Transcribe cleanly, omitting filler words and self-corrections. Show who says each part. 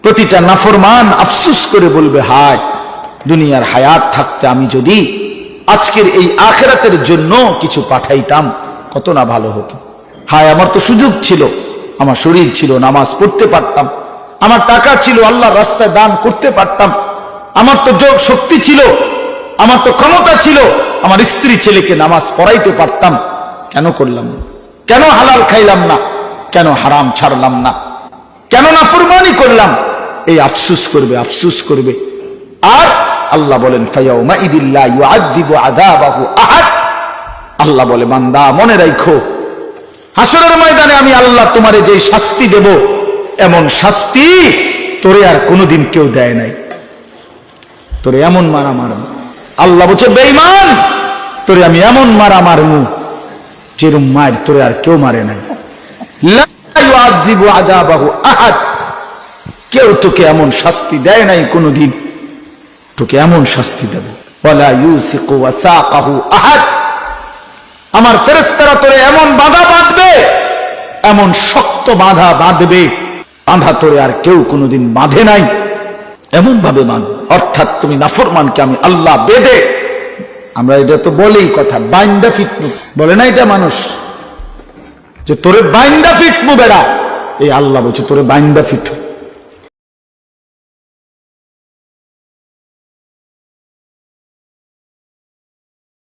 Speaker 1: প্রতিটা নাফরমান আফসোস করে বলবে, হায় দুনিয়ার হায়াত থাকতে আমি যদি আজকের এই আখিরাতের জন্য কিছু পাঠাইতাম কত না ভালো হতো। হায় আমার তো সুযোগ ছিল, আমার শরীর ছিল, নামাজ পড়তে পারতাম, আমার টাকা ছিল, আল্লাহর রাস্তায় দান করতে পারতাম, আমার তো যোগ শক্তি ছিল, আমার তো ক্ষমতা ছিল, আমার স্ত্রী ছেলেকে নামাজ পড়াইতে পারতাম, কেন করলাম না? কেন হালাল খাইলাম না? কেন হারাম ছাড়লাম না? কেন নাফরমানি করলাম? এই আফসোস করবে, আফসোস করবে। আর আল্লাহ বলেন ফায়াউমা ইদিল্লা ইউআযযিবু আযাবাহু আহাদ। আল্লাহ বলে, বান্দা মনে রাখো, হাসরের ময়দানে আমি আল্লাহ তোমারে যে শাস্তি দেব, এমন শাস্তি তোরে আর কোনোদিন কেউ দেয় নাই। তোরে এমন মারা মারব, আল্লাহ বলছে বেঈমান, তোরে আমি এমন মারা মারমু যেরকম মার তোরে আর কেউ মারে নাই। লা ইউআযযিবু আযাবাহু আহাদ। কেউ তোকে এমন শাস্তি দেয় নাই কোনোদিন, তোকে এমন শাস্তি দেব। ওয়ালা ইউসিকু ওয়াসাকাহু আহাদ। আমার ফেরেশতারা তোরে এমন বাঁধা বাঁধবে, এমন শক্ত বাঁধা বাঁধবে, বাঁধা তোরে আর কেউ কোনোদিন বাঁধে নাই, এমন ভাবে বাঁধ। অর্থাৎ তুমি নাফরমানকে আমি আল্লাহ বেঁধে, আমরা এটা তো বলেই কথা, বাইন্দা ফিটমু বলে না এটা মানুষ, যে তোরে বাইন্দা ফিটমু বেড়া, এই আল্লাহ বলছে তোরে বাইন্দা ফিট।